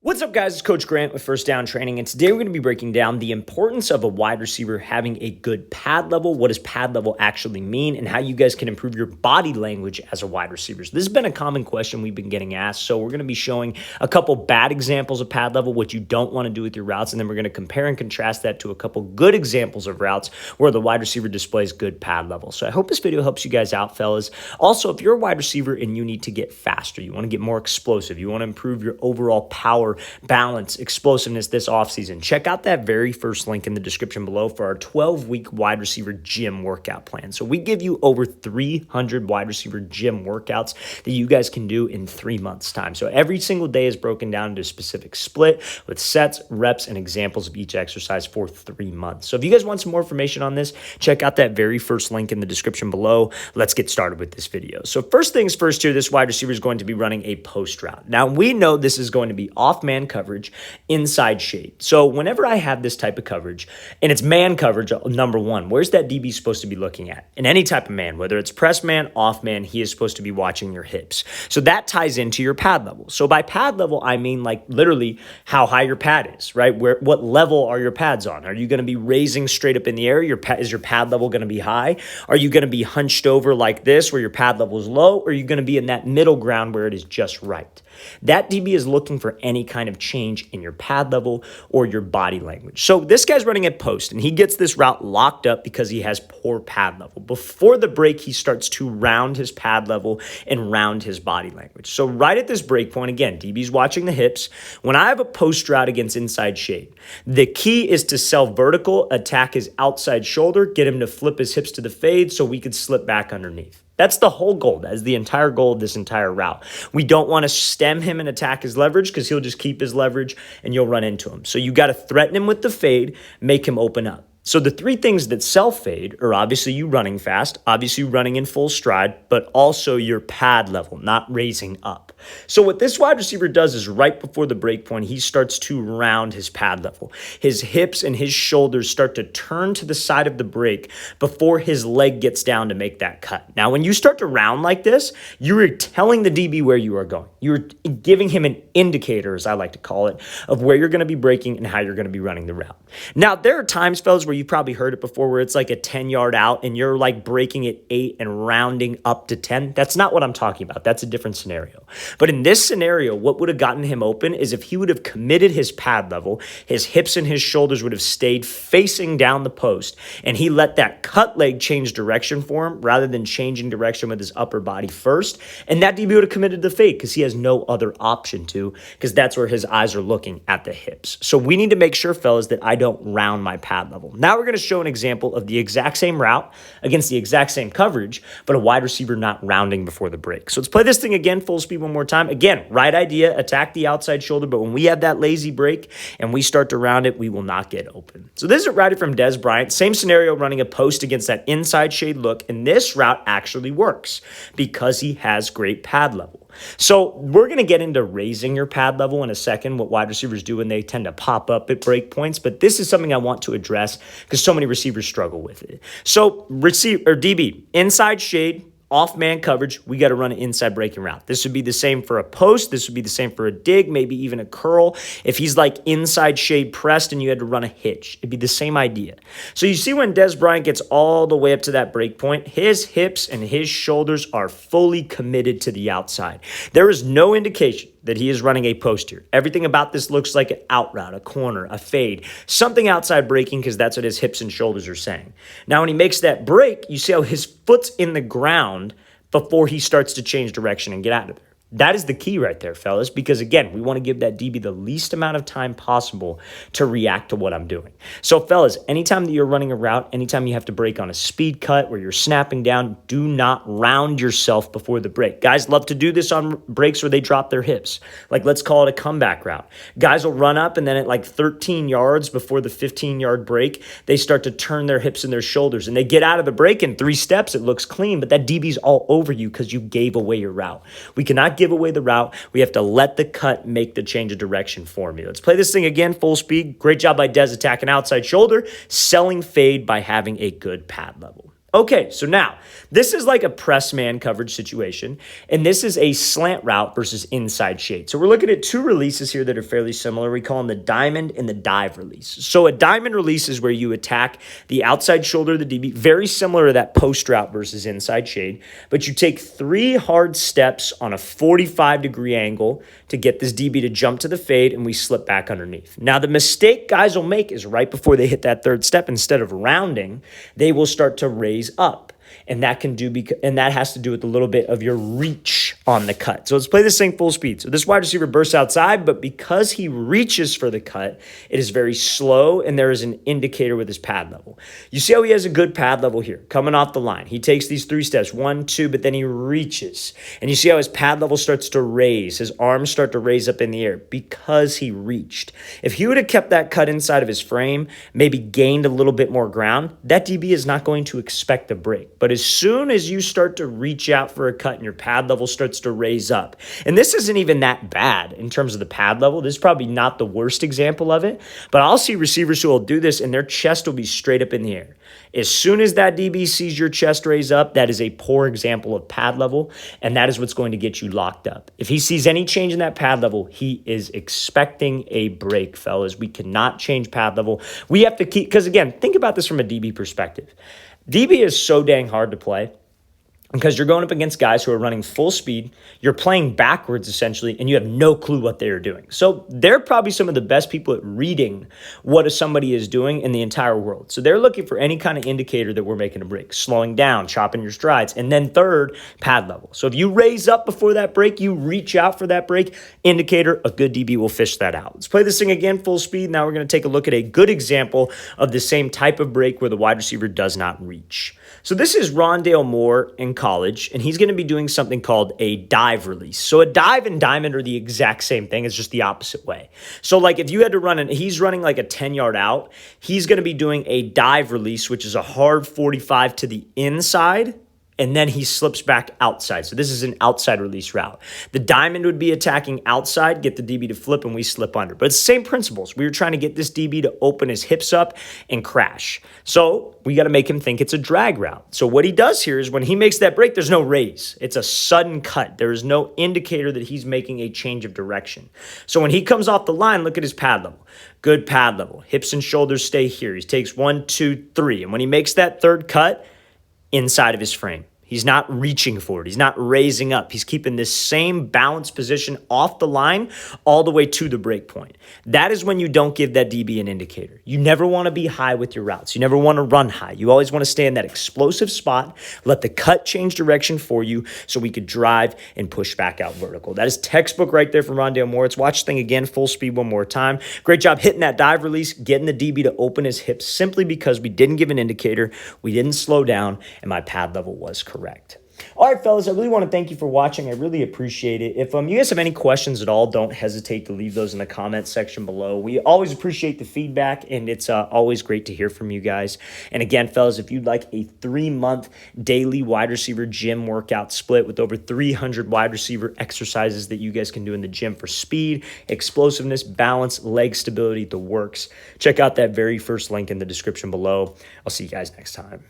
What's up, guys? It's Coach Grant with First Down Training, and today we're going to be breaking down the importance of a wide receiver having a good pad level. What does pad level actually mean, and how you guys can improve your body language as a wide receiver. So this has been a common question we've been getting asked, so we're going to be showing a couple bad examples of pad level, what you don't want to do with your routes, and then we're going to compare and contrast that to a couple good examples of routes where the wide receiver displays good pad level. So I hope this video helps you guys out, fellas. Also, if you're a wide receiver and you need to get faster, you want to get more explosive, you want to improve your overall power, balance, explosiveness this offseason, check out that very first link in the description below for our 12-week wide receiver gym workout plan. So we give you over 300 wide receiver gym workouts that you guys can do in 3 months' time. So every single day is broken down into a specific split with sets, reps, and examples of each exercise for 3 months. So if you guys want some more information on this, check out that very first link in the description below. Let's get started with this video. So first things first here, this wide receiver is going to be running a post route. Now we know this is going to be off man coverage, inside shade. So whenever I have this type of coverage, and it's man coverage, number one, where's that DB supposed to be looking at? In any type of man, whether it's press man, off man, he is supposed to be watching your hips. So that ties into your pad level. So by pad level, I mean like literally how high your pad is, right? What level are your pads on? Are you going to be raising straight up in the air? Is your pad level going to be high? Are you going to be hunched over like this where your pad level is low? Or are you going to be in that middle ground where it is just right? That DB is looking for any kind of change in your pad level or your body language. So this guy's running at post, and he gets this route locked up because he has poor pad level. Before the break, he starts to round his pad level and round his body language. So right at this break point, again, DB's watching the hips. When I have a post route against inside shade, the key is to sell vertical, attack his outside shoulder, get him to flip his hips to the fade so we could slip back underneath. That's the whole goal. That is the entire goal of this entire route. We don't want to stem him and attack his leverage because he'll just keep his leverage and you'll run into him. So you got to threaten him with the fade, make him open up. So the three things that sell fade are obviously you running fast, obviously running in full stride, but also your pad level, not raising up. So what this wide receiver does is right before the break point, he starts to round his pad level. His hips and his shoulders start to turn to the side of the break before his leg gets down to make that cut. Now, when you start to round like this, you're telling the DB where you are going. You're giving him an indicator, as I like to call it, of where you're going to be breaking and how you're going to be running the route. Now, there are times, fellas, where you've probably heard it before where it's like a 10-yard out and you're like breaking at 8 and rounding up to 10. That's not what I'm talking about. That's a different scenario. But in this scenario, what would have gotten him open is if he would have committed his pad level, his hips and his shoulders would have stayed facing down the post, and he let that cut leg change direction for him rather than changing direction with his upper body first. And that DB would have committed the fade because he has no other option to, because that's where his eyes are looking, at the hips. So we need to make sure, fellas, that I don't round my pad level. Now we're going to show an example of the exact same route against the exact same coverage, but a wide receiver not rounding before the break. So let's play this thing again, full speed one more time. Again, right idea, attack the outside shoulder, but when we have that lazy break and we start to round it, we will not get open. So this is a route from Dez Bryant. Same scenario, running a post against that inside shade look, and this route actually works because he has great pad level. So we're going to get into raising your pad level in a second, what wide receivers do when they tend to pop up at break points. But this is something I want to address because so many receivers struggle with it. So DB, inside shade, off man coverage, we got to run an inside breaking route. This would be the same for a post. This would be the same for a dig, maybe even a curl. If he's like inside shade pressed and you had to run a hitch, it'd be the same idea. So you see when Dez Bryant gets all the way up to that break point, his hips and his shoulders are fully committed to the outside. There is no indication that he is running a post here. Everything about this looks like an out route, a corner, a fade, something outside breaking because that's what his hips and shoulders are saying. Now, when he makes that break, you see how his foot's in the ground before he starts to change direction and get out of there. That is the key right there, fellas, because again, we want to give that DB the least amount of time possible to react to what I'm doing. So fellas, anytime that you're running a route, anytime you have to break on a speed cut where you're snapping down, do not round yourself before the break. Guys love to do this on breaks where they drop their hips. Like, let's call it a comeback route. Guys will run up and then at like 13 yards before the 15-yard break, they start to turn their hips and their shoulders and they get out of the break in 3 steps. It looks clean, but that DB's all over you because you gave away your route. We cannot give away the route. We have to let the cut make the change of direction for me. Let's play this thing again, full speed. Great job by Dez attacking outside shoulder, selling fade by having a good pad level. Okay, so now this is like a press man coverage situation, and this is a slant route versus inside shade. So we're looking at two releases here that are fairly similar. We call them the diamond and the dive release. So a diamond release is where you attack the outside shoulder of the DB, very similar to that post route versus inside shade, but you take 3 hard steps on a 45-degree angle to get this DB to jump to the fade, and we slip back underneath. Now, the mistake guys will make is right before they hit that third step, instead of rounding, they will start to raise up. And that has to do with a little bit of your reach on the cut. So let's play this thing full speed. So this wide receiver bursts outside, but because he reaches for the cut, it is very slow, and there is an indicator with his pad level. You see how he has a good pad level here, coming off the line. He takes these 3 steps, 1, 2, but then he reaches. And you see how his pad level starts to raise. His arms start to raise up in the air because he reached. If he would have kept that cut inside of his frame, maybe gained a little bit more ground, that DB is not going to expect a break. But as soon as you start to reach out for a cut and your pad level starts to raise up, and this isn't even that bad in terms of the pad level. This is probably not the worst example of it, but I'll see receivers who will do this and their chest will be straight up in the air. As soon as that DB sees your chest raise up, that is a poor example of pad level, and that is what's going to get you locked up. If he sees any change in that pad level, he is expecting a break, fellas. We cannot change pad level. We have to keep, because again, think about this from a DB perspective. DB is so dang hard to play because you're going up against guys who are running full speed. You're playing backwards, essentially, and you have no clue what they are doing. So they're probably some of the best people at reading what somebody is doing in the entire world. So they're looking for any kind of indicator that we're making a break, slowing down, chopping your strides, and then third, pad level. So if you raise up before that break, you reach out for that break, indicator, a good DB will fish that out. Let's play this thing again, full speed. Now we're going to take a look at a good example of the same type of break where the wide receiver does not reach. So this is Rondale Moore in college, and he's going to be doing something called a dive release. So a dive and diamond are the exact same thing. It's just the opposite way. So like if you had to run, he's running like a 10-yard out, he's going to be doing a dive release, which is a hard 45 to the inside, and then he slips back outside. So this is an outside release route. The diamond would be attacking outside, get the DB to flip, and we slip under. But it's the same principles. We were trying to get this DB to open his hips up and crash. So we got to make him think it's a drag route. So what he does here is when he makes that break, there's no raise. It's a sudden cut. There is no indicator that he's making a change of direction. So when he comes off the line, look at his pad level. Good pad level. Hips and shoulders stay here. He takes 1, 2, 3. And when he makes that third cut, inside of his frame. He's not reaching for it. He's not raising up. He's keeping this same balanced position off the line all the way to the break point. That is when you don't give that DB an indicator. You never want to be high with your routes. You never want to run high. You always want to stay in that explosive spot, let the cut change direction for you so we could drive and push back out vertical. That is textbook right there from Rondale Moore. Let's watch the thing again, full speed one more time. Great job hitting that dive release, getting the DB to open his hips simply because we didn't give an indicator, we didn't slow down, and my pad level was correct. All right, fellas, I really want to thank you for watching. I really appreciate it. If you guys have any questions at all, don't hesitate to leave those in the comments section below. We always appreciate the feedback, and it's always great to hear from you guys. And again, fellas, if you'd like a 3-month daily wide receiver gym workout split with over 300 wide receiver exercises that you guys can do in the gym for speed, explosiveness, balance, leg stability, the works, check out that very first link in the description below. I'll see you guys next time.